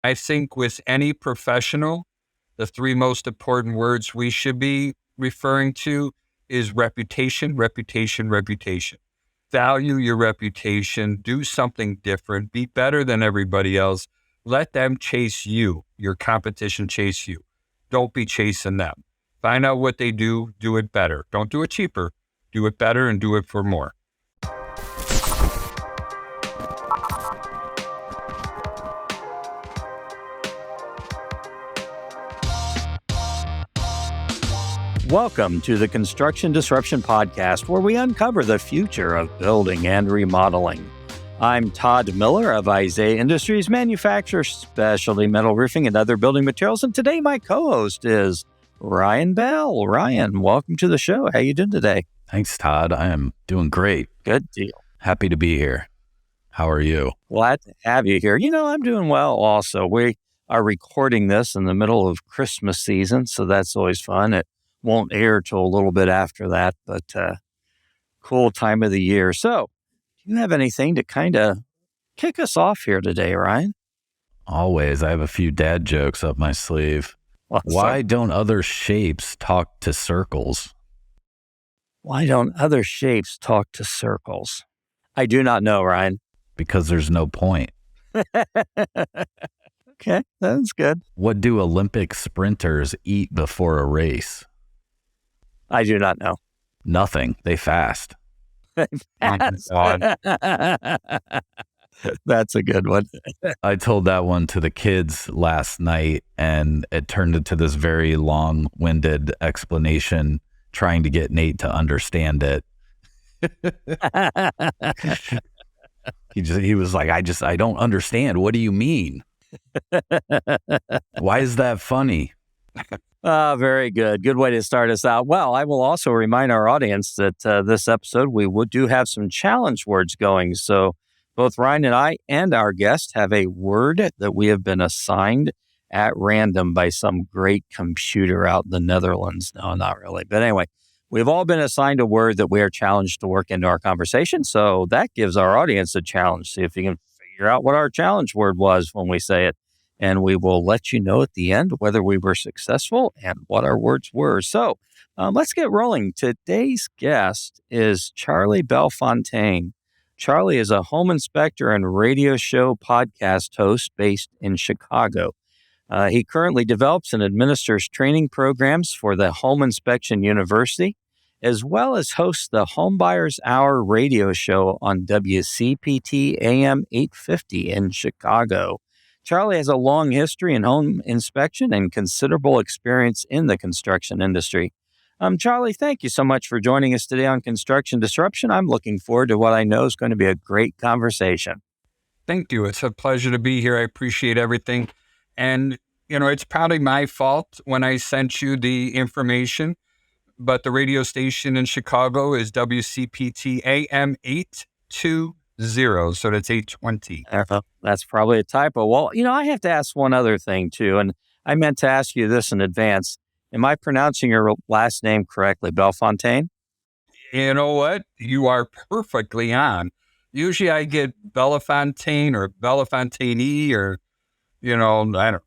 I think with any professional, the three most important words we should be referring to is reputation, reputation, reputation. Value your reputation, do something different, be better than everybody else. Let them chase you, your competition chase you. Don't be chasing them. Find out what they do it better. Don't do it cheaper, do it better and do it for more. Welcome to the Construction Disruption Podcast, where we uncover the future of building and remodeling. I'm Todd Miller of Isaiah Industries, manufacturer specialty metal roofing and other building materials. And today my co-host is Ryan Bell. Ryan, welcome to the show. How you doing today? Thanks, Todd. I am doing great. Good deal. Happy to be here. How are you? Glad to have you here. I'm doing well also. We are recording this in the middle of Christmas season, so that's always fun. It won't air till a little bit after that, but cool time of the year. So, do you have anything to kind of kick us off here today, Ryan? Always. I have a few dad jokes up my sleeve. Why don't other shapes talk to circles? Why don't other shapes talk to circles? I do not know, Ryan. Because there's no point. Okay, that's good. What do Olympic sprinters eat before a race? I do not know. Nothing. They fast. That's a good one. I told that one to the kids last night, and it turned into this very long-winded explanation trying to get Nate to understand it. He was like, I don't understand. What do you mean? Why is that funny? Very good. Good way to start us out. Well, I will also remind our audience that this episode, we do have some challenge words going. So both Ryan and I and our guest have a word that we have been assigned at random by some great computer out in the Netherlands. No, not really. But anyway, we've all been assigned a word that we are challenged to work into our conversation. So that gives our audience a challenge. See if you can figure out what our challenge word was when we say it. And we will let you know at the end whether we were successful and what our words were. So let's get rolling. Today's guest is Charlie Bellefontaine. Charlie is a home inspector and radio show podcast host based in Chicago. He currently develops and administers training programs for the Home Inspection University, as well as hosts the Homebuyers Hour radio show on WCPT AM 850 in Chicago. Charlie has a long history in home inspection and considerable experience in the construction industry. Charlie, thank you so much for joining us today on Construction Disruption. I'm looking forward to what I know is going to be a great conversation. Thank you. It's a pleasure to be here. I appreciate everything. And, it's probably my fault when I sent you the information, but the radio station in Chicago is WCPT AM 820. So that's 820. That's probably a typo. Well, I have to ask one other thing too, and I meant to ask you this in advance. Am I pronouncing your last name correctly, Bellefontaine? You know what? You are perfectly on. Usually I get Bellefontaine or Bellefontaine or, I don't know.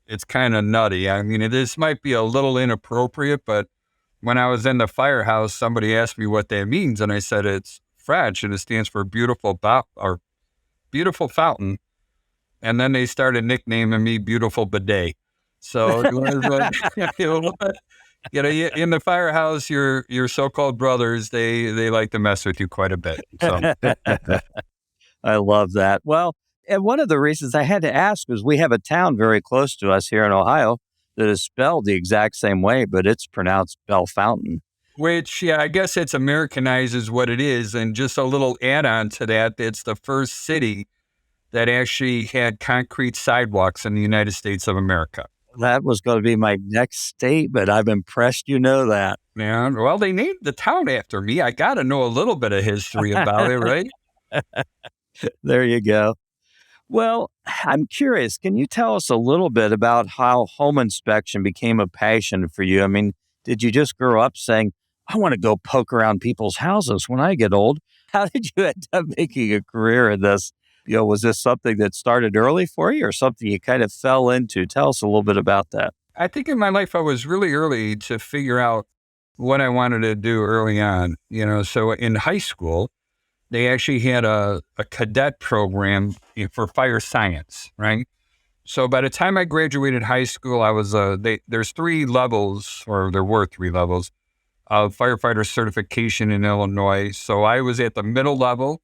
It's kind of nutty. I mean, this might be a little inappropriate, but when I was in the firehouse, somebody asked me what that means, and I said it's French, and it stands for beautiful fountain. And then they started nicknaming me Beautiful Bidet. So, in the firehouse, your so-called brothers, they like to mess with you quite a bit. So. I love that. Well, and one of the reasons I had to ask is we have a town very close to us here in Ohio that is spelled the exact same way, but it's pronounced Bellefontaine. Which, I guess it's Americanized is what it is. And just a little add-on to that, it's the first city that actually had concrete sidewalks in the United States of America. That was going to be my next statement. I'm impressed you know that. Yeah, well, they named the town after me. I got to know a little bit of history about it, right? There you go. Well, I'm curious, can you tell us a little bit about how home inspection became a passion for you? I mean, did you just grow up saying, I want to go poke around people's houses when I get old? How did you end up making a career in this? Was this something that started early for you or something you kind of fell into? Tell us a little bit about that. I think in my life, I was really early to figure out what I wanted to do early on. So in high school, they actually had a cadet program for fire science, right? So by the time I graduated high school, I was, there's 3 levels, or there were 3 levels of firefighter certification in Illinois. So I was at the middle level,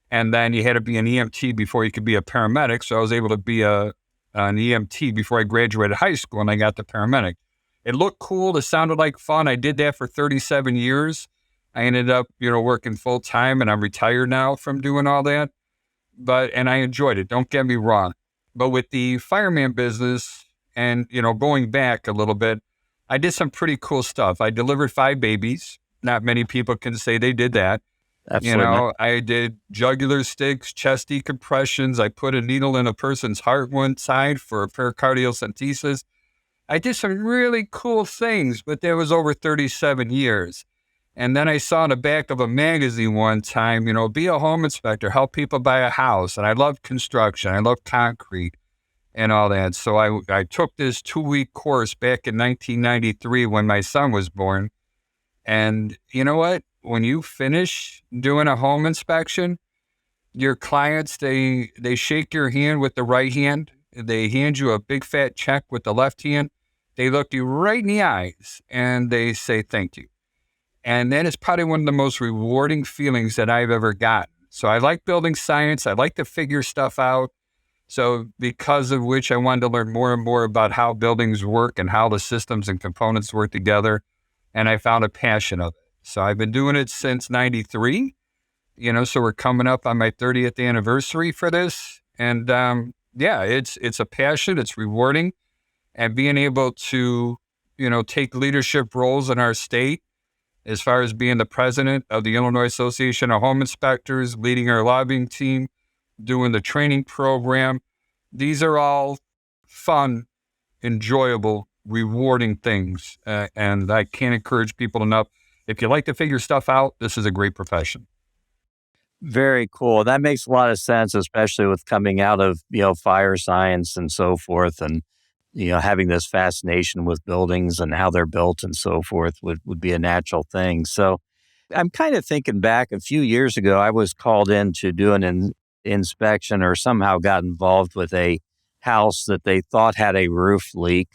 and then you had to be an EMT before you could be a paramedic. So I was able to be an EMT before I graduated high school, and I got the paramedic. It looked cool. It sounded like fun. I did that for 37 years. I ended up, working full time, and I'm retired now from doing all that. And I enjoyed it. Don't get me wrong. But with the fireman business and, going back a little bit, I did some pretty cool stuff. I delivered 5 babies. Not many people can say they did that. Absolutely. I did jugular sticks, chest decompressions. I put a needle in a person's heart one side for pericardiocentesis. I did some really cool things, but that was over 37 years. And then I saw in the back of a magazine one time, be a home inspector, help people buy a house. And I love construction. I love concrete and all that. So I took this 2-week course back in 1993 when my son was born. And you know what? When you finish doing a home inspection, your clients, they shake your hand with the right hand. They hand you a big fat check with the left hand. They look you right in the eyes and they say thank you. And that is probably one of the most rewarding feelings that I've ever gotten. So I like building science. I like to figure stuff out. So because of which I wanted to learn more and more about how buildings work and how the systems and components work together. And I found a passion of it. So I've been doing it since 93, so we're coming up on my 30th anniversary for this. And it's a passion. It's rewarding. And being able to, take leadership roles in our state, as far as being the president of the Illinois Association of Home Inspectors, leading our lobbying team, doing the training program. These are all fun, enjoyable, rewarding things. And I can't encourage people enough. If you like to figure stuff out, this is a great profession. Very cool. That makes a lot of sense, especially with coming out of, fire science and so forth. And, having this fascination with buildings and how they're built and so forth would be a natural thing. So I'm kind of thinking back a few years ago, I was called in to do an inspection or somehow got involved with a house that they thought had a roof leak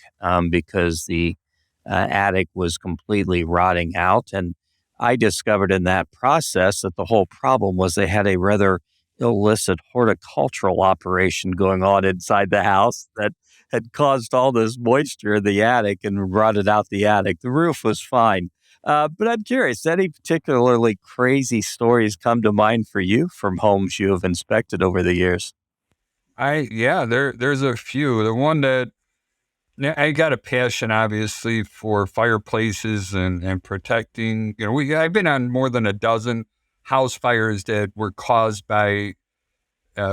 because the attic was completely rotting out. And I discovered in that process that the whole problem was they had a rather illicit horticultural operation going on inside the house that had caused all this moisture in the attic and rotted out the attic. The roof was fine. But I'm curious, any particularly crazy stories come to mind for you from homes you have inspected over the years? There's a few. The one that I got a passion, obviously, for fireplaces and protecting. I've been on more than a dozen house fires that were caused by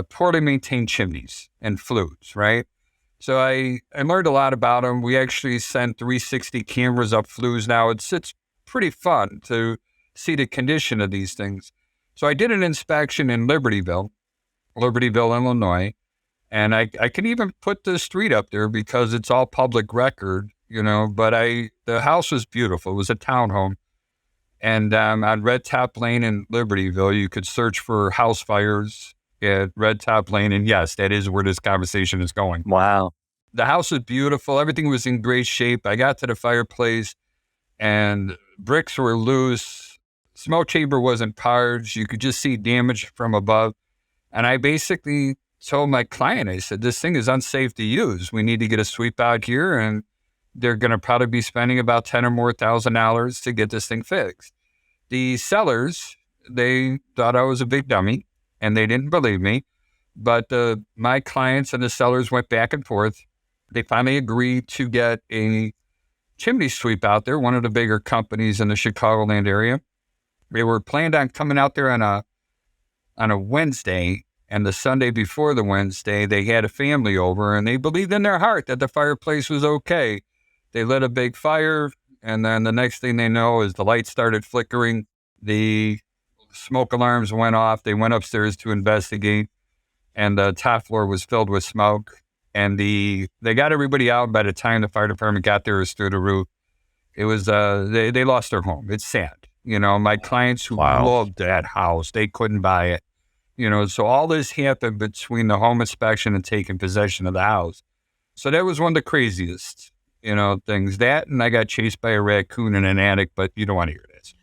poorly maintained chimneys and flues, right? So I learned a lot about them. We actually send 360 cameras up flues now. It's pretty fun to see the condition of these things. So I did an inspection in Libertyville, Illinois. And I can even put the street up there because it's all public record, but the house was beautiful. It was a townhome. And on Red Top Lane in Libertyville, you could search for house fires at Red Top Lane. And yes, that is where this conversation is going. Wow. The house was beautiful. Everything was in great shape. I got to the fireplace and bricks were loose. Smoke chamber wasn't parged. You could just see damage from above. And I basically told my client, I said, this thing is unsafe to use. We need to get a sweep out here, and they're going to probably be spending about $10,000 or more to get this thing fixed. The sellers, they thought I was a big dummy, and they didn't believe me. But my clients and the sellers went back and forth. They finally agreed to get a chimney sweep out there, one of the bigger companies in the Chicagoland area. They were planned on coming out there on a Wednesday. And the Sunday before the Wednesday, they had a family over, and they believed in their heart that the fireplace was okay. They lit a big fire, and then the next thing they know is the lights started flickering. The smoke alarms went off. They went upstairs to investigate. and the top floor was filled with smoke. And they got everybody out. By the time the fire department got there, it was through the roof. It was, they lost their home. It's sad. My clients who Wow. loved that house, they couldn't buy it. So all this happened between the home inspection and taking possession of the house. So that was one of the craziest, things. That, and I got chased by a raccoon in an attic, but you don't want to hear this.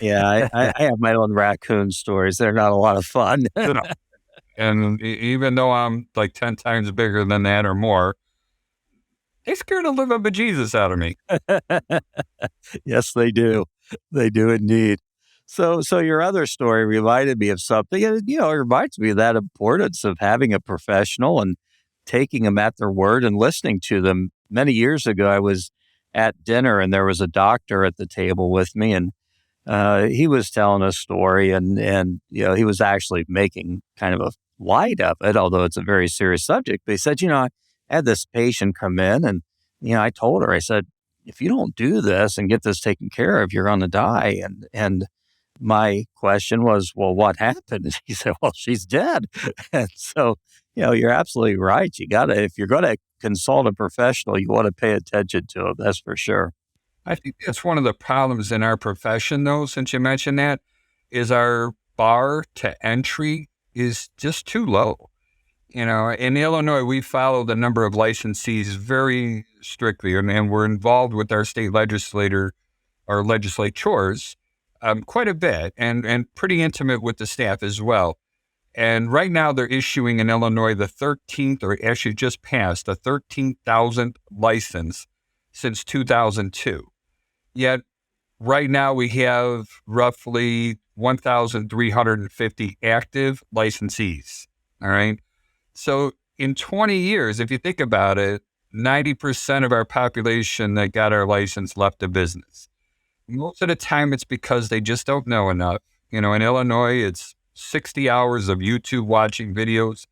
Yeah, I have my own raccoon stories. They're not a lot of fun. And even though I'm like 10 times bigger than that or more, they scared the living bejesus out of me. Yes, they do. They do indeed. So your other story reminded me of something. And, it reminds me of that importance of having a professional and taking them at their word and listening to them. Many years ago, I was at dinner and there was a doctor at the table with me, and he was telling a story, and he was actually making kind of a light of it, although it's a very serious subject. But he said, I had this patient come in, and I told her, I said, if you don't do this and get this taken care of, you're going to die. And my question was, well, what happened? And he said, well, she's dead. And so, you're absolutely right. If you're going to consult a professional, you want to pay attention to them. That's for sure. I think that's one of the problems in our profession, though, since you mentioned that, is our bar to entry is just too low. In Illinois, we follow the number of licensees very strictly, and we're involved with our state legislator or legislatures quite a bit, and pretty intimate with the staff as well. And right now, they're issuing in Illinois the 13th, or actually just passed, the 13,000th license since 2002. Yet, right now, we have roughly 1,350 active licensees. All right. So in 20 years, if you think about it, 90% of our population that got our license left the business. Most of the time, it's because they just don't know enough. In Illinois, it's 60 hours of YouTube watching videos,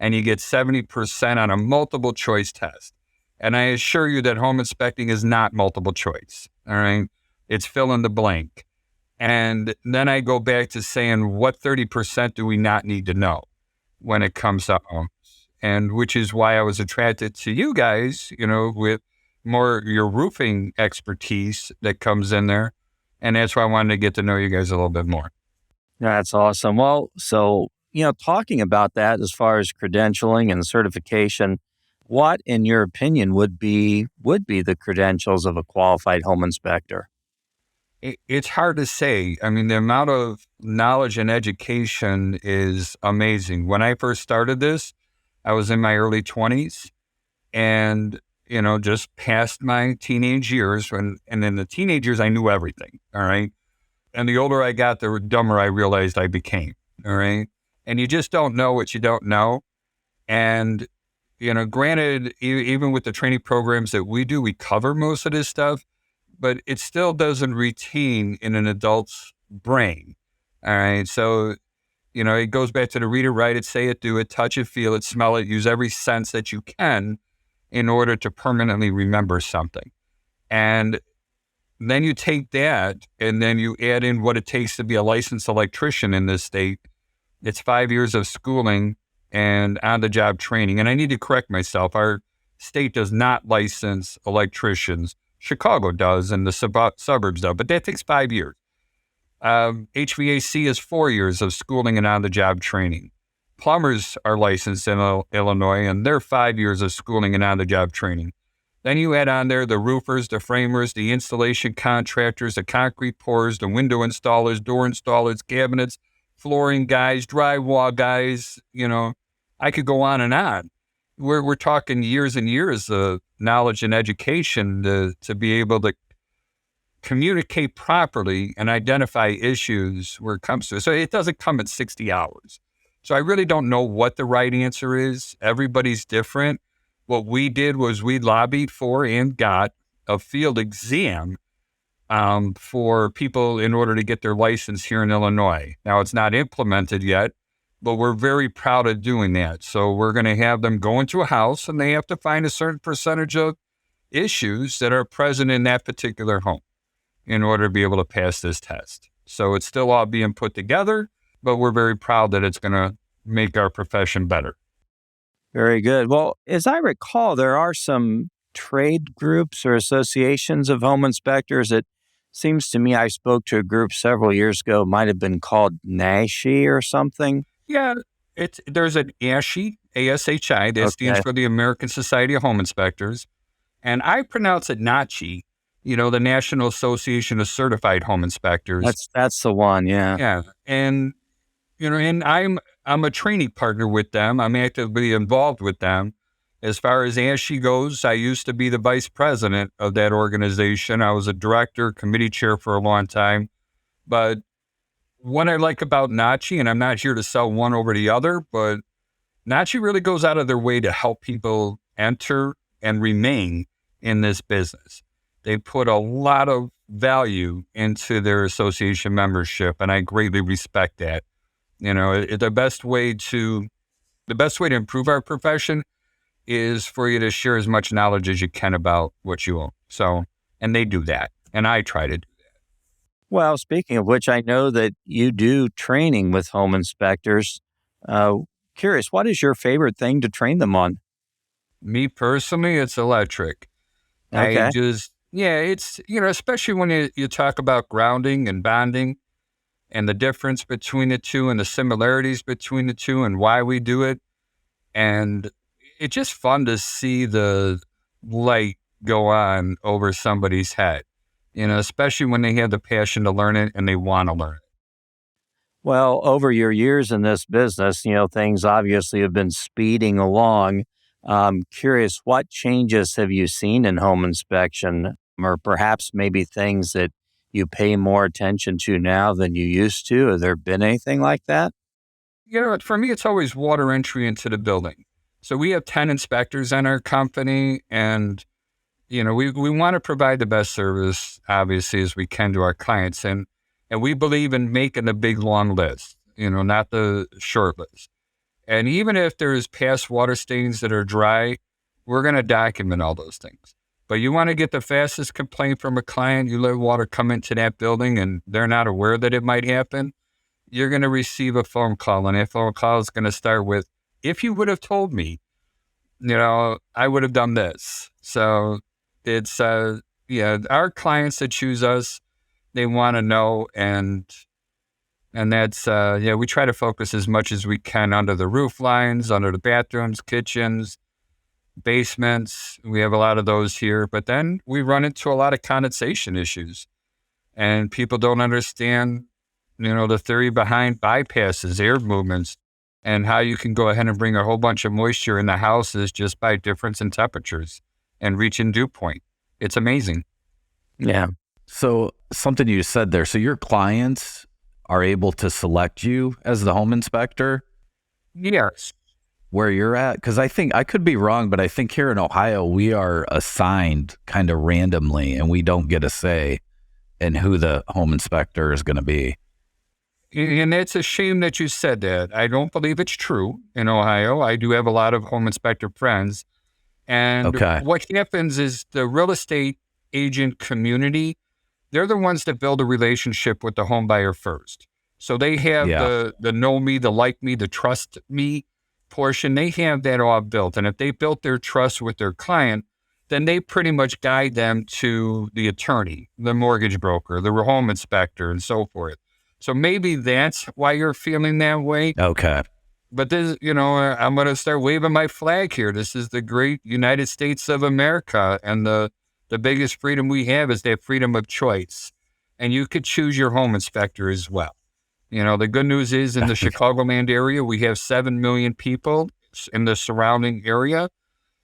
and you get 70% on a multiple choice test. And I assure you that home inspecting is not multiple choice. All right. It's fill in the blank. And then I go back to saying, what 30% do we not need to know when it comes to homes? And which is why I was attracted to you guys, with more your roofing expertise that comes in there. And that's why I wanted to get to know you guys a little bit more. That's awesome. Well, so, talking about that as far as credentialing and certification, what, in your opinion, would be the credentials of a qualified home inspector? It's hard to say. I mean, the amount of knowledge and education is amazing. When I first started this, I was in my early 20s and, just past my teenage years. And in the teenage years, I knew everything. All right. And the older I got, the dumber I realized I became. All right. And you just don't know what you don't know. And, granted, even with the training programs that we do, we cover most of this stuff, but it still doesn't retain in an adult's brain. All right. So, it goes back to the read it, write it, say it, do it, touch it, feel it, smell it, use every sense that you can in order to permanently remember something. And then you take that and then you add in what it takes to be a licensed electrician in this state. It's 5 years of schooling and on-the-job training. And I need to correct myself. Our state does not license electricians. Chicago does, and the suburbs do, but that takes 5 years. HVAC is 4 years of schooling and on-the-job training. Plumbers are licensed in Illinois, and they're 5 years of schooling and on-the-job training. Then you add on there the roofers, the framers, the installation contractors, the concrete pourers, the window installers, door installers, cabinets, flooring guys, drywall guys. I could go on and on. We're talking years and years of knowledge and education to be able to communicate properly and identify issues where it comes to it. So it doesn't come at 60 hours. So I really don't know what the right answer is. Everybody's different. What we did was we lobbied for and got a field exam for people in order to get their license here in Illinois. Now, it's not implemented yet, but we're very proud of doing that. So we're going to have them go into a house and they have to find a certain percentage of issues that are present in that particular home in order to be able to pass this test. So it's still all being put together, but we're very proud that it's going to make our profession better. Very good. Well, as I recall, there are some trade groups or associations of home inspectors. It seems to me I spoke to a group several years ago, might have been called NASHI or something. Yeah, there's an ASHI, ASHI, that stands Okay. for the American Society of Home Inspectors. And I pronounce it NACHI, the National Association of Certified Home Inspectors. That's the one. Yeah. Yeah. And, and I'm a training partner with them. I'm actively involved with them. As far as ASHI goes, I used to be the vice president of that organization. I was a director, committee chair for a long time. But what I like about NACHI, and I'm not here to sell one over the other, but NACHI really goes out of their way to help people enter and remain in this business. They put a lot of value into their association membership, and I greatly respect that. The best way to improve our profession is for you to share as much knowledge as you can about what you own. So, and they do that, and I try to do. Well, speaking of which, I know that you do training with home inspectors. Uh, Curious, what is your favorite thing to train them on? Me personally, it's electric. Okay. It's, especially when you talk about grounding and bonding and the difference between the two and the similarities between the two and why we do it. And it's just fun to see the light go on over somebody's head, especially when they have the passion to learn it and they want to learn it. Well, over your years in this business, things obviously have been speeding along. Curious, what changes have you seen in home inspection, or perhaps maybe things that you pay more attention to now than you used to? Have there been anything like that? For me, it's always water entry into the building. So we have 10 inspectors in our company, and, we want to provide the best service, obviously, as we can to our clients. And we believe in making a big, long list, not the short list. And even if there's past water stains that are dry, we're going to document all those things. But you want to get the fastest complaint from a client, you let water come into that building and they're not aware that it might happen, you're going to receive a phone call. And that phone call is going to start with, if you would have told me, I would have done this. So it's, our clients that choose us, they want to know. And that's, we try to focus as much as we can under the roof lines, under the bathrooms, kitchens, basements. We have a lot of those here, but then we run into a lot of condensation issues, and people don't understand, the theory behind bypasses, air movements, and how you can go ahead and bring a whole bunch of moisture in the houses just by difference in temperatures and reaching dew point. It's amazing. Yeah. So something you said there. So your clients are able to select you as the home inspector Yes. where you're at? Because I think, I could be wrong, but I think here in Ohio, we are assigned kind of randomly and we don't get a say in who the home inspector is going to be. And it's a shame that you said that. I don't believe it's true in Ohio. I do have a lot of home inspector friends. And Okay. what happens is the real estate agent community, they're the ones that build a relationship with the home buyer first. So they have the know me, the like me, the trust me portion. They have that all built. And if they built their trust with their client, then they pretty much guide them to the attorney, the mortgage broker, the home inspector, and so forth. So maybe that's why you're feeling that way. Okay. But this, I'm going to start waving my flag here. This is the great United States of America. And the biggest freedom we have is that freedom of choice. And you could choose your home inspector as well. The good news is in the Chicagoland area, we have 7 million people in the surrounding area.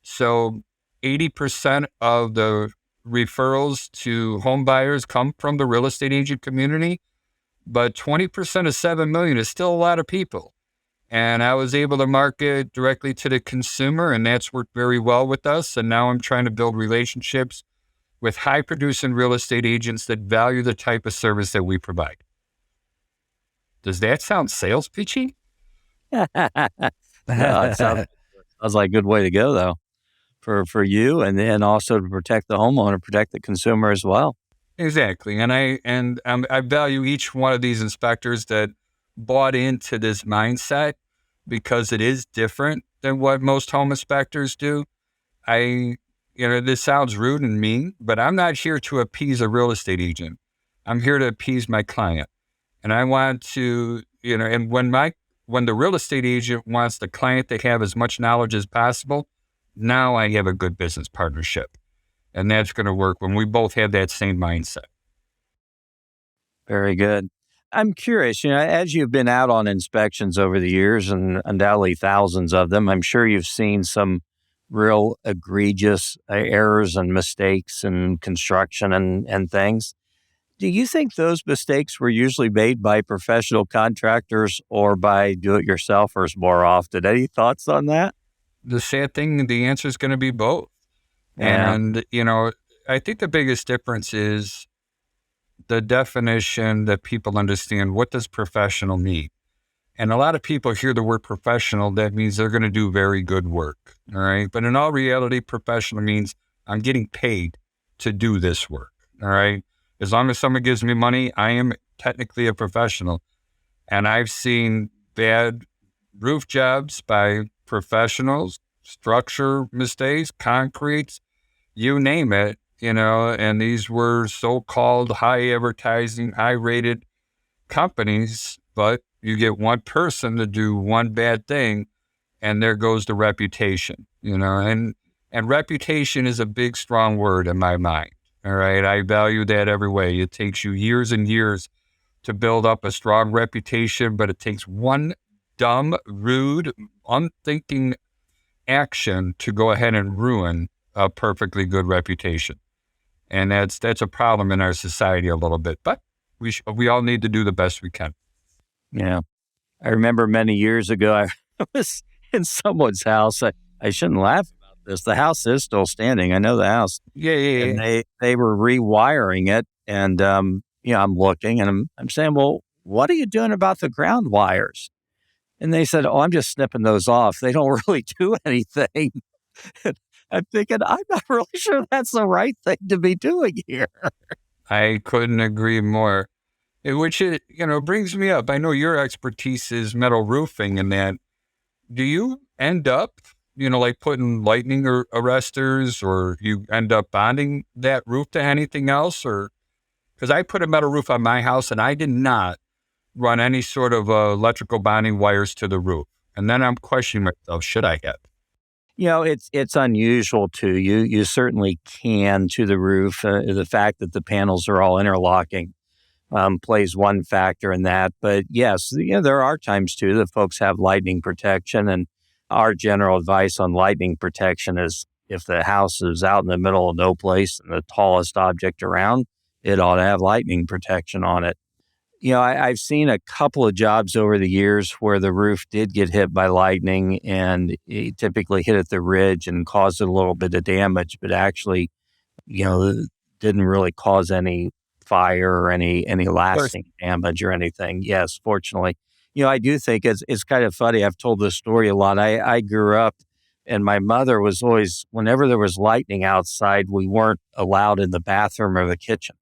So 80% of the referrals to home buyers come from the real estate agent community. But 20% of 7 million is still a lot of people. And I was able to market directly to the consumer, and that's worked very well with us. And now I'm trying to build relationships with high producing real estate agents that value the type of service that we provide. Does that sound sales pitchy? No, it sounds like a good way to go, though, for you, and then also to protect the homeowner, protect the consumer as well. Exactly. And I value each one of these inspectors that bought into this mindset because it is different than what most home inspectors do. This sounds rude and mean, but I'm not here to appease a real estate agent. I'm here to appease my client. And I want to, and when the real estate agent wants the client to have as much knowledge as possible, now I have a good business partnership. And that's going to work when we both have that same mindset. Very good. I'm curious, as you've been out on inspections over the years, and undoubtedly thousands of them, I'm sure you've seen some real egregious errors and mistakes in construction and things. Do you think those mistakes were usually made by professional contractors or by do-it-yourselfers more often? Any thoughts on that? The sad thing, the answer is going to be both. Yeah. And, I think the biggest difference is the definition that people understand. What does professional mean? And a lot of people hear the word professional, that means they're going to do very good work. All right. But in all reality, professional means I'm getting paid to do this work. All right. As long as someone gives me money, I am technically a professional. And I've seen bad roof jobs by professionals, structure mistakes, concretes, you name it, and these were so-called high advertising, high rated companies, but you get one person to do one bad thing and there goes the reputation, and reputation is a big, strong word in my mind. All right. I value that every way. It takes you years and years to build up a strong reputation, but it takes one dumb, rude, unthinking action to go ahead and ruin a perfectly good reputation. And that's a problem in our society a little bit, but we all need to do the best we can. Yeah. I remember many years ago, I was in someone's house. I shouldn't laugh about this. The house is still standing. I know the house. Yeah. And they were rewiring it. And, I'm looking and I'm saying, well, what are you doing about the ground wires? And they said, oh, I'm just snipping those off. They don't really do anything. I'm thinking, I'm not really sure that's the right thing to be doing here. I couldn't agree more. Which brings me up. I know your expertise is metal roofing and that. Do you end up, like putting lightning or arresters, or you end up bonding that roof to anything else? Or because I put a metal roof on my house and I did not run any sort of electrical bonding wires to the roof. And then I'm questioning myself, should I have? It's unusual to you certainly can to the roof. The fact that the panels are all interlocking plays one factor in that. But yes, there are times too that folks have lightning protection. And our general advice on lightning protection is if the house is out in the middle of no place and the tallest object around, it ought to have lightning protection on it. I've seen a couple of jobs over the years where the roof did get hit by lightning and it typically hit at the ridge and caused a little bit of damage, but actually, didn't really cause any fire or any lasting damage or anything. Yes, fortunately. I do think it's kind of funny. I've told this story a lot. I grew up and my mother was always, whenever there was lightning outside, we weren't allowed in the bathroom or the kitchen.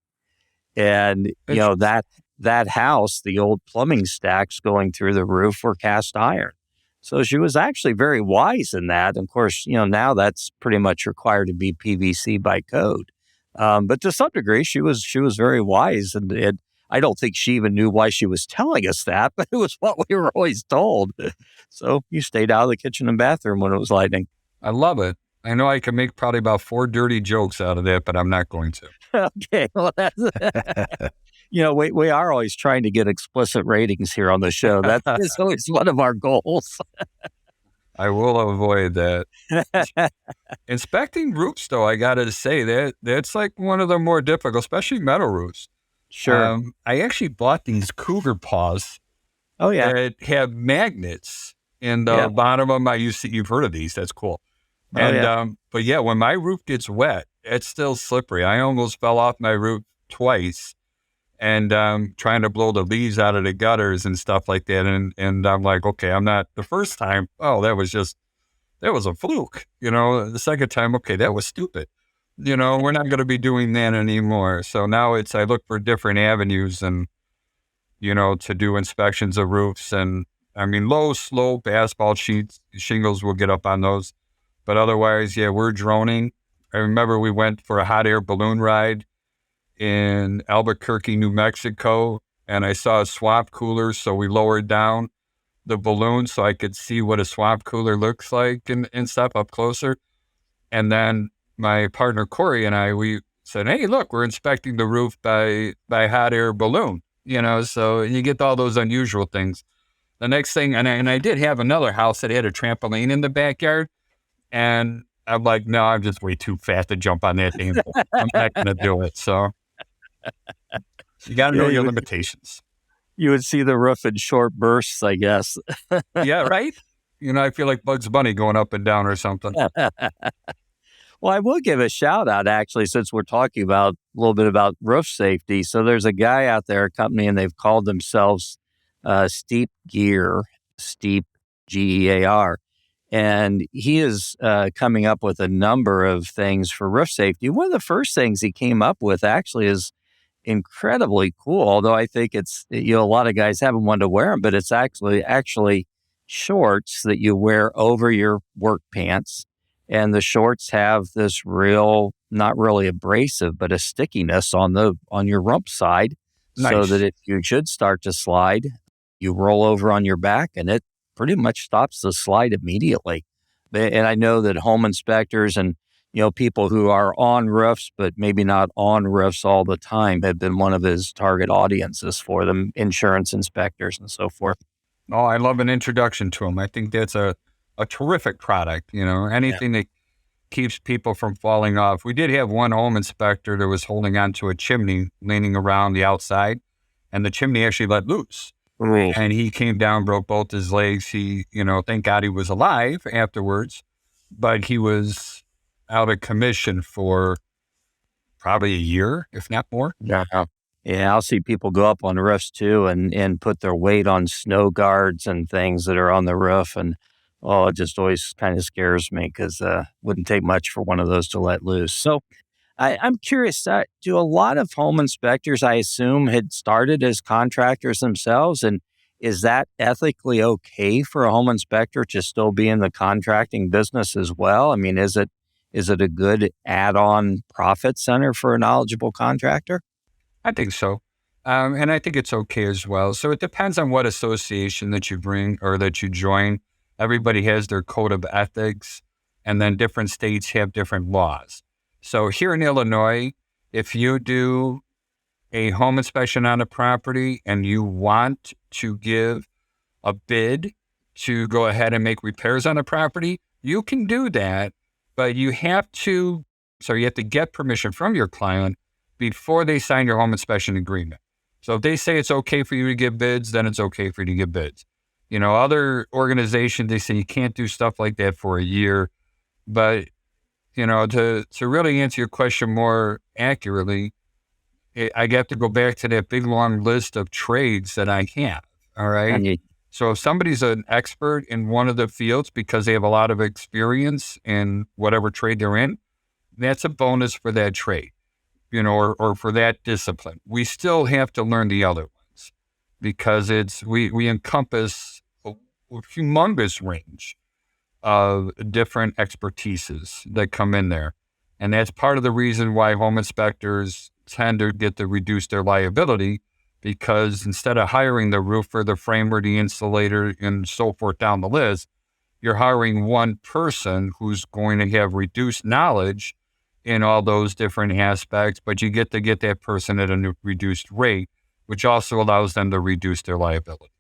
And, that house, the old plumbing stacks going through the roof were cast iron. So she was actually very wise in that. Of course, now that's pretty much required to be PVC by code. But to some degree, she was very wise. And I don't think she even knew why she was telling us that, but it was what we were always told. So you stayed out of the kitchen and bathroom when it was lightning. I love it. I know I can make probably about 4 dirty jokes out of that, but I'm not going to. Okay. Well, that's... we are always trying to get explicit ratings here on the show. That is always one of our goals. I will avoid that. Inspecting roofs, though, I got to say, that's like one of the more difficult, especially metal roofs. Sure. I actually bought these cougar paws. Oh, yeah. That have magnets in the bottom of them. You've heard of these. That's cool. But yeah, when my roof gets wet, it's still slippery. I almost fell off my roof twice. And trying to blow the leaves out of the gutters and stuff like that. And I'm like, okay, I'm not, the first time, that was a fluke. The second time, okay, that was stupid. We're not going to be doing that anymore. So now I look for different avenues and, to do inspections of roofs. And I mean, low slope asphalt sheets, shingles will get up on those. But otherwise, yeah, we're droning. I remember we went for a hot air balloon ride in Albuquerque, New Mexico, and I saw a swamp cooler, so we lowered down the balloon so I could see what a swamp cooler looks like and stuff up closer. And then my partner Corey and I, we said, "Hey, look, we're inspecting the roof by hot air balloon." So you get all those unusual things. The next thing, and I did have another house that had a trampoline in the backyard, and I'm like, no, I'm just way too fast to jump on that thing. I'm not going to do it. So you got to know your limitations. You would see the roof in short bursts, I guess. Yeah, right? I feel like Bugs Bunny going up and down or something. Well, I will give a shout out, actually, since we're talking about a little bit about roof safety. So there's a guy out there, a company, and they've called themselves Steep Gear, Steep, Gear. And he is coming up with a number of things for roof safety. One of the first things he came up with actually is incredibly cool, although I think it's, a lot of guys haven't wanted to wear them, but it's actually shorts that you wear over your work pants. And the shorts have this real, not really abrasive, but a stickiness on your rump side. Nice. So that if you should start to slide, you roll over on your back and it pretty much stops the slide immediately. And I know that home inspectors and people who are on roofs, but maybe not on roofs all the time, have been one of his target audiences for them, insurance inspectors and so forth. Oh, I love an introduction to them. I think that's a terrific product. Anything that keeps people from falling off. We did have one home inspector that was holding onto a chimney, leaning around the outside, and the chimney actually let loose. Mm. And he came down, broke both his legs. He, thank God he was alive afterwards, but he was out of commission for probably a year, if not more. Yeah. Yeah, I'll see people go up on roofs too and put their weight on snow guards and things that are on the roof. And it just always kind of scares me because wouldn't take much for one of those to let loose. So I'm curious, do a lot of home inspectors, I assume, had started as contractors themselves? And is that ethically okay for a home inspector to still be in the contracting business as well? I mean, is it a good add-on profit center for a knowledgeable contractor? I think so. And I think it's okay as well. So it depends on what association that you bring or that you join. Everybody has their code of ethics, and then different states have different laws. So here in Illinois, if you do a home inspection on a property and you want to give a bid to go ahead and make repairs on a property, you can do that, but you have to get permission from your client before they sign your home inspection agreement. So if they say it's okay for you to give bids, then it's okay for you to give bids. Other organizations, they say you can't do stuff like that for a year. But, to really answer your question more accurately, I have to go back to that big long list of trades that I have. All right. So if somebody's an expert in one of the fields because they have a lot of experience in whatever trade they're in, that's a bonus for that trade. Or for that discipline. We still have to learn the other ones because we encompass a humongous range of different expertises that come in there. And that's part of the reason why home inspectors tend to get to reduce their liability, because instead of hiring the roofer, the framer, the insulator, and so forth down the list, you're hiring one person who's going to have reduced knowledge in all those different aspects, but you get to get that person at a reduced rate, which also allows them to reduce their liability.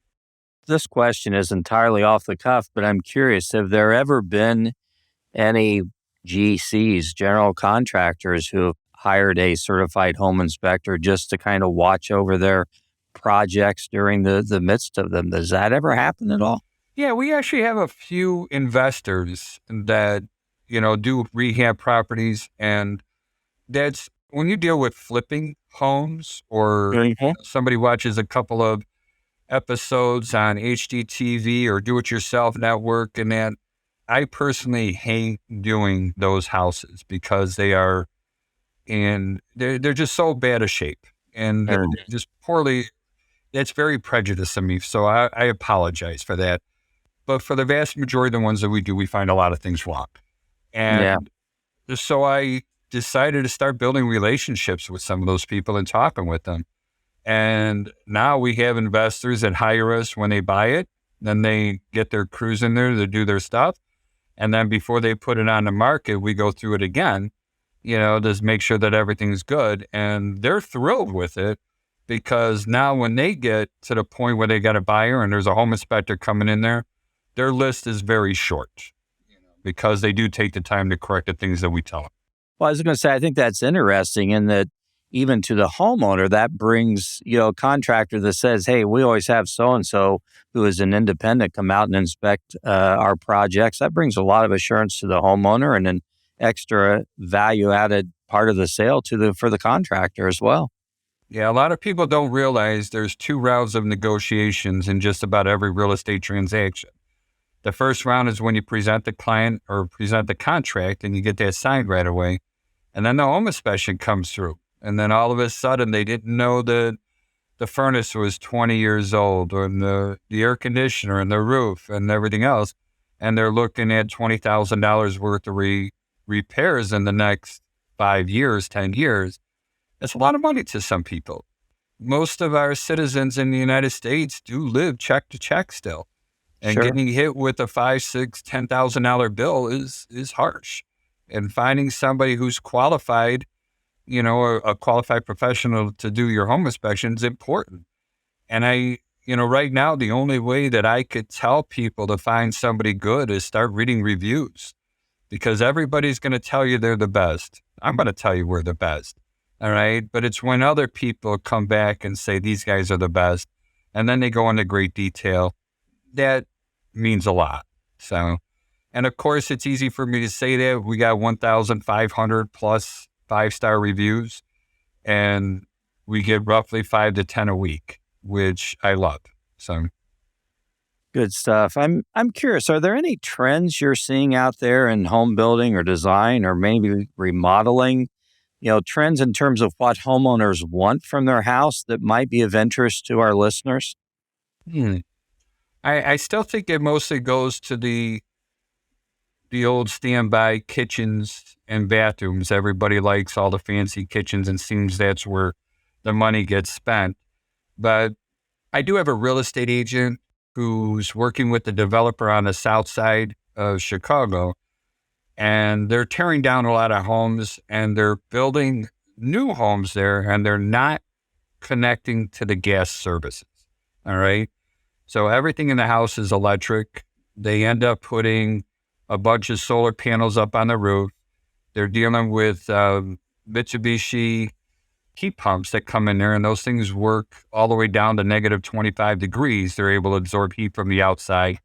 This question is entirely off the cuff, but I'm curious, have there ever been any GCs, general contractors, who have hired a certified home inspector just to kind of watch over their projects during the midst of them? Does that ever happen at all? Yeah, we actually have a few investors that do rehab properties. And that's when you deal with flipping homes or somebody watches a couple of episodes on HGTV or do-it-yourself network and that, I personally hate doing those houses because they're just so bad of shape and they're just poorly. That's very prejudiced of me. So I apologize for that. But for the vast majority of the ones that we do, we find a lot of things wrong. Yeah. And so I decided to start building relationships with some of those people and talking with them. And now we have investors that hire us when they buy it. Then they get their crews in there to do their stuff. And then before they put it on the market, we go through it again, just make sure that everything's good. And they're thrilled with it because now when they get to the point where they got a buyer and there's a home inspector coming in there, their list is very short because they do take the time to correct the things that we tell them. Well, I was going to say, I think that's interesting in that even to the homeowner, that brings, a contractor that says, hey, we always have so-and-so who is an independent come out and inspect our projects. That brings a lot of assurance to the homeowner and an extra value-added part of the sale for the contractor as well. Yeah, a lot of people don't realize there's 2 rounds of negotiations in just about every real estate transaction. The first round is when you present the client or present the contract and you get that signed right away. And then the home inspection comes through. And then all of a sudden they didn't know that the furnace was 20 years old or the air conditioner and the roof and everything else. And they're looking at $20,000 worth of repairs in the next 5 years, 10 years. That's a lot of money to some people. Most of our citizens in the United States do live check to check still. And Sure. getting hit with a $5,000, $6,000, $10,000 bill is harsh. And finding somebody who's qualified, a qualified professional to do your home inspection is important. And right now, the only way that I could tell people to find somebody good is start reading reviews because everybody's going to tell you they're the best. I'm going to tell you we're the best. All right. But it's when other people come back and say these guys are the best, and then they go into great detail. That means a lot. So, and of course, it's easy for me to say that. We got 1,500 plus 5-star reviews, and we get roughly 5 to 10 a week, which I love. So, Good stuff. I'm curious, are there any trends you're seeing out there in home building or design or maybe remodeling? Trends in terms of what homeowners want from their house that might be of interest to our listeners? I still think it mostly goes to the old standby kitchens and bathrooms. Everybody likes all the fancy kitchens and seems that's where the money gets spent. But I do have a real estate agent who's working with the developer on the south side of Chicago, and they're tearing down a lot of homes and they're building new homes there, and they're not connecting to the gas services. All right. So everything in the house is electric. They end up putting a bunch of solar panels up on the roof. They're dealing with Mitsubishi heat pumps that come in there, and those things work all the way down to negative 25 degrees. They're able to absorb heat from the outside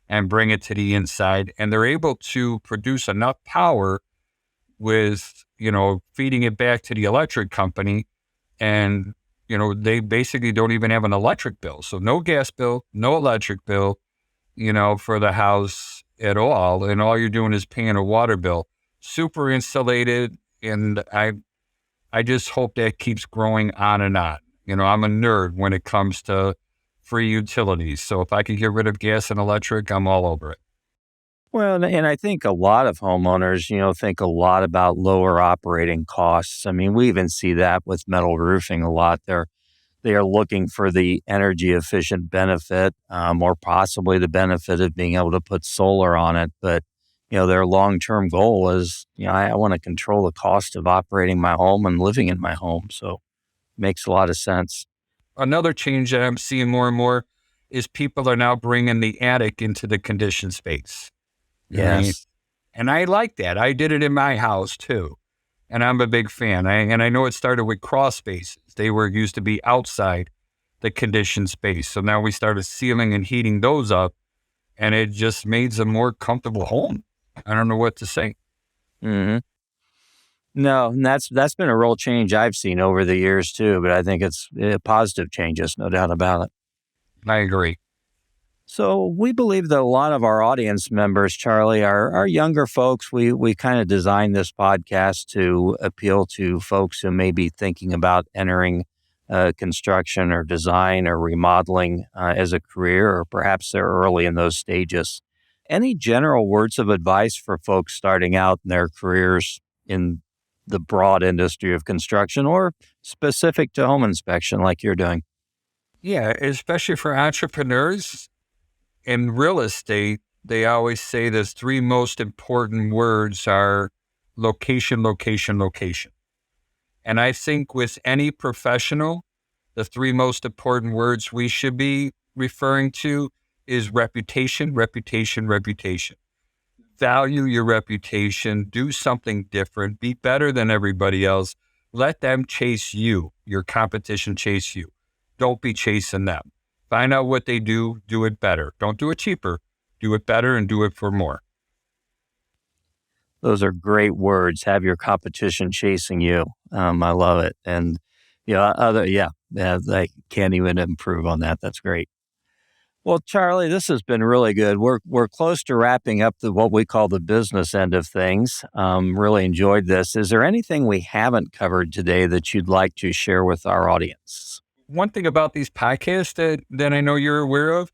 and bring it to the inside. And they're able to produce enough power with, feeding it back to the electric company. And, they basically don't even have an electric bill. So no gas bill, no electric bill, for the house at all. And all you're doing is paying a water bill. Super insulated. And I just hope that keeps growing on and on. I'm a nerd when it comes to free utilities. So if I can get rid of gas and electric, I'm all over it. Well, and I think a lot of homeowners, think a lot about lower operating costs. I mean, we even see that with metal roofing a lot. They are looking for the energy efficient benefit, or possibly the benefit of being able to put solar on it. But, their long-term goal is, I want to control the cost of operating my home and living in my home. So it makes a lot of sense. Another change that I'm seeing more and more is people are now bringing the attic into the conditioned space. Yes. Right? And I like that. I did it in my house too. And I'm a big fan. I know it started with crawl spaces. They used to be outside the conditioned space. So now we started sealing and heating those up, and it just made a more comfortable home. I don't know what to say. Mm-hmm. No, and that's been a real change I've seen over the years too, but I think it's positive changes, no doubt about it. I agree. So we believe that a lot of our audience members, Charlie, are younger folks. We kind of designed this podcast to appeal to folks who may be thinking about entering construction or design or remodeling as a career, or perhaps they're early in those stages. Any general words of advice for folks starting out in their careers in the broad industry of construction or specific to home inspection like you're doing? Yeah, especially for entrepreneurs in real estate, they always say the three most important words are location, location, location. And I think with any professional, the three most important words we should be referring to is reputation, reputation, reputation. Value your reputation, do something different, be better than everybody else. Let them chase you, your competition chase you. Don't be chasing them. Find out what they do it better. Don't do it cheaper, do it better and do it for more. Those are great words. Have your competition chasing you. I love it. And I can't even improve on that. That's great. Well, Charlie, this has been really good. We're close to wrapping up what we call the business end of things. Really enjoyed this. Is there anything we haven't covered today that you'd like to share with our audience? One thing about these podcasts that I know you're aware of,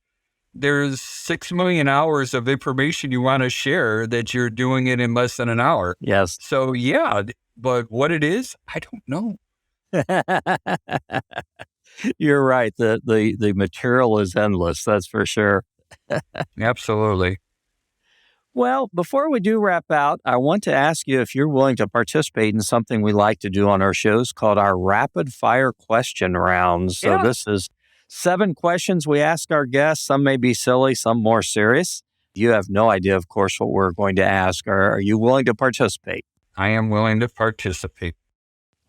there's 6 million hours of information you want to share that you're doing it in less than an hour. Yes. So yeah, but what it is, I don't know. You're right. The material is endless. That's for sure. Absolutely. Well, before we do wrap out, I want to ask you if you're willing to participate in something we like to do on our shows called our rapid fire question round. So This is 7 questions we ask our guests. Some may be silly, some more serious. You have no idea, of course, what we're going to ask. Are you willing to participate? I am willing to participate.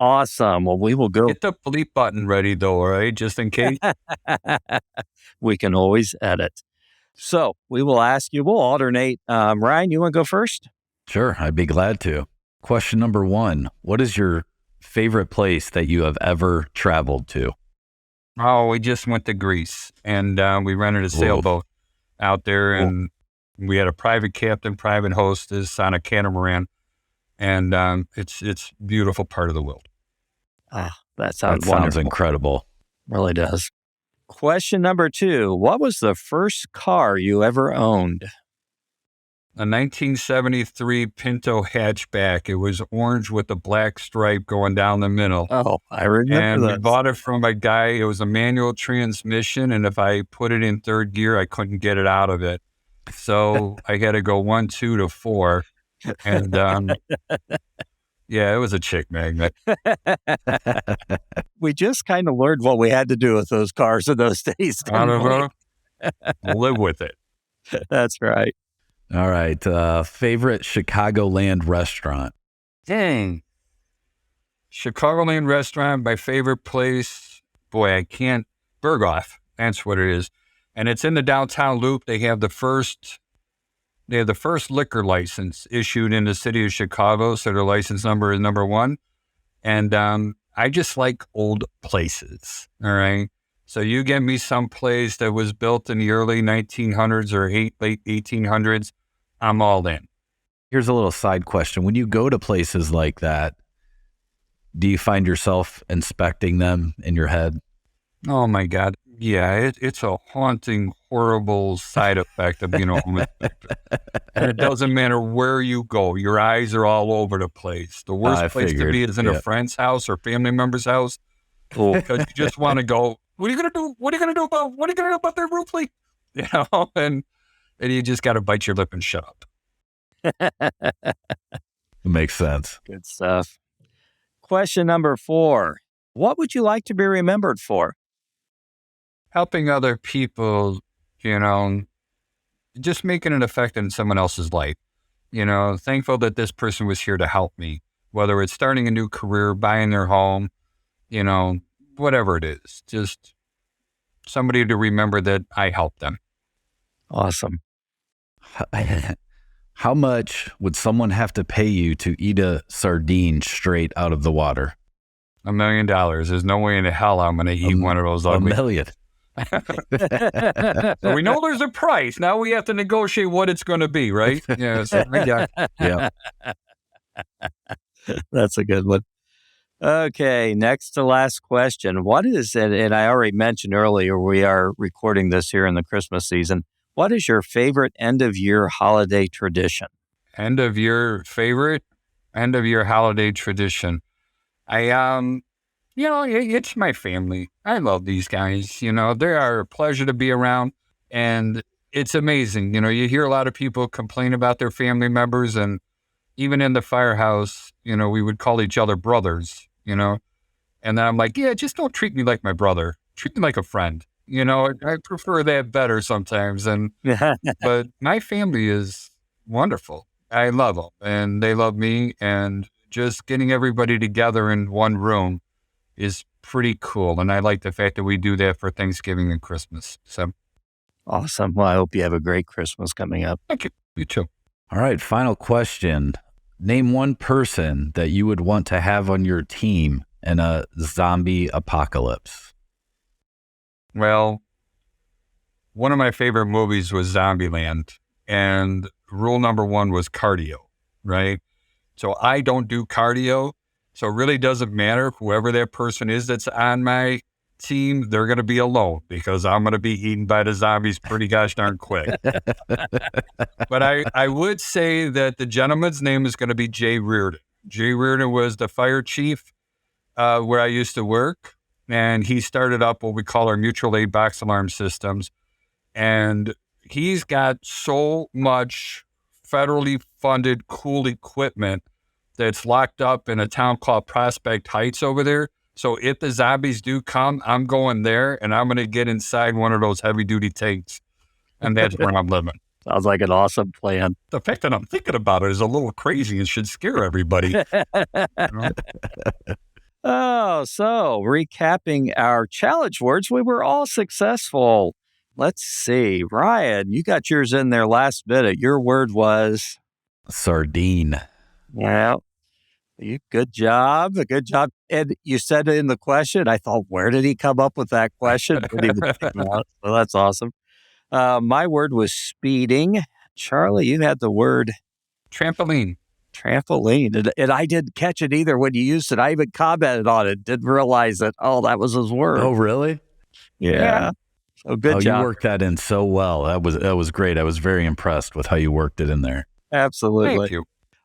Awesome. Well, we will go. Get the bleep button ready, though, all right? Just in case. We can always edit. So we will ask you, we'll alternate. Ryan, you want to go first? Sure, I'd be glad to. Question number 1, what is your favorite place that you have ever traveled to? Oh, we just went to Greece, and we rented a sailboat out there, and we had a private captain, private hostess on a catamaran, and it's a beautiful part of the world. That sounds incredible. Really does. Question number 2, what was the first car you ever owned? A 1973 Pinto hatchback. It was orange with a black stripe going down the middle. Oh, I remember And that. we bought it from a guy. It was a manual transmission, and if I put it in third gear, I couldn't get it out of it. So I had to go 1, 2 to 4. And yeah, it was a chick magnet. We just kind of learned what we had to do with those cars in those days. I don't know. Live with it. That's right. All right. Favorite Chicagoland restaurant? Dang. Chicagoland restaurant, my favorite place. Boy, I can't. Berghoff. That's what it is. And it's in the downtown loop. They have the first liquor license issued in the city of Chicago. So their license number is number 1. And I just like old places. All right. So you get me some place that was built in the early 1900s or late 1800s. I'm all in. Here's a little side question. When you go to places like that, do you find yourself inspecting them in your head? Oh my God. Yeah, it's a haunting, horrible side effect of being a home inspector. And it doesn't matter where you go. Your eyes are all over the place. The worst place to be is in a friend's house or family member's house. Because you just want to go, what are you going to do? What are you going to do about their roof leak? You know, and you just got to bite your lip and shut up. Makes sense. Good stuff. Question number 4. What would you like to be remembered for? Helping other people, you know, just making an effect in someone else's life. You know, thankful that this person was here to help me, whether it's starting a new career, buying their home, you know, whatever it is, just somebody to remember that I helped them. Awesome. How much would someone have to pay you to eat a sardine straight out of the water? $1 million. There's no way in hell I'm going to eat one of those ugly. $1 million. So we know there's a price. Now we have to negotiate what it's going to be, right? Yeah. Yeah. That's a good one. Okay, next to last question. What is it? And I already mentioned earlier, we are recording this here in the Christmas season. What is your favorite end of year holiday tradition? End of year favorite, end of year holiday tradition. It's my family. I love these guys. They are a pleasure to be around, and it's amazing. You hear a lot of people complain about their family members, and even in the firehouse, we would call each other brothers. And then I'm like, yeah, just don't treat me like my brother. Treat me like a friend. I prefer that better sometimes. But my family is wonderful. I love them, and they love me. And just getting everybody together in one room is pretty cool. And I like the fact that we do that for Thanksgiving and Christmas. So Awesome. Well, I hope you have a great Christmas coming up. thank you. You too. All right, final question. Name one person that you would want to have on your team in a zombie apocalypse. Well, one of my favorite movies was Zombieland, and rule number one was cardio, right? So I don't do cardio, so it really doesn't matter whoever that person is that's on my team, they're going to be alone because I'm going to be eaten by the zombies pretty gosh darn quick. But I would say that the gentleman's name is going to be Jay Reardon. Jay Reardon was the fire chief where I used to work, and he started up what we call our mutual aid box alarm systems. And he's got so much federally funded cool equipment that's locked up in a town called Prospect Heights over there. So if the zombies do come, I'm going there, and I'm going to get inside one of those heavy-duty tanks, and that's where I'm living. Sounds like an awesome plan. The fact that I'm thinking about it is a little crazy and should scare everybody. Oh, so recapping our challenge words, we were all successful. Let's see. Ryan, you got yours in there last minute. Your word was, Sardine. well, good job. Good job. And you said it in the question. I thought, where did he come up with that question? Didn't even think about it. So that's awesome. My word was speeding. Charlie, you had the word Trampoline. trampoline. And I didn't catch it either when you used it. I even commented on it. Didn't realize that, that was his word. Oh, really? Yeah. So good job. You worked that in so well. That was great. I was very impressed with how you worked it in there. Absolutely. Thank you.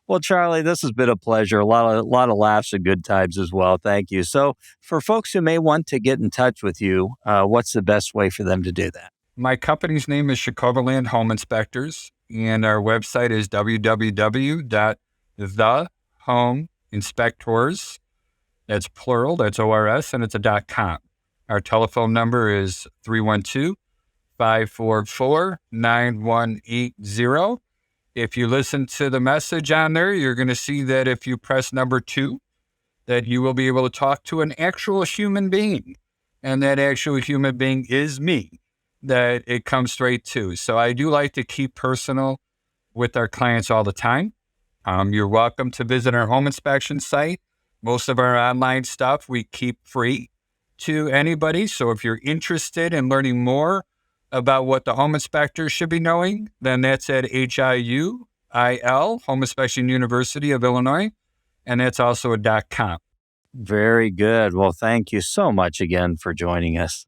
Well, Charlie, this has been a pleasure. A lot of laughs and good times as well. Thank you. So for folks who may want to get in touch with you, what's the best way for them to do that? My company's name is Chicagoland Home Inspectors, and our website is www.thehomeinspectors. That's plural, that's ORS, and it's a .com. Our telephone number is 312-544-9180. If you listen to the message on there, you're going to see that if you press number 2, that you will be able to talk to an actual human being. And that actual human being is me, that it comes straight to. So I do like to keep personal with our clients all the time. You're welcome to visit our home inspection site. Most of our online stuff we keep free to anybody. So if you're interested in learning more about what the home inspector should be knowing, then that's at HIUIL, Home Inspection University of Illinois, and that's also a .com. Very good. Well, thank you so much again for joining us.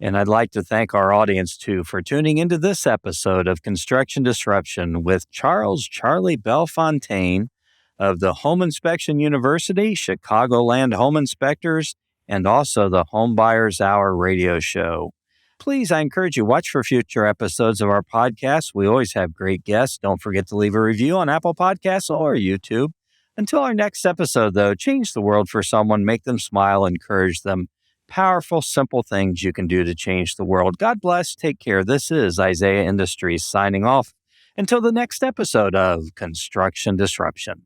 And I'd like to thank our audience, too, for tuning into this episode of Construction Disruption with Charlie Bellefontaine of the Home Inspection University, Chicagoland Home Inspectors, and also the Homebuyers Hour radio show. Please, I encourage you, watch for future episodes of our podcast. We always have great guests. Don't forget to leave a review on Apple Podcasts or YouTube. Until our next episode, though, change the world for someone, make them smile, encourage them. Powerful, simple things you can do to change the world. God bless. Take care. This is Isaiah Industries signing off. Until the next episode of Construction Disruption.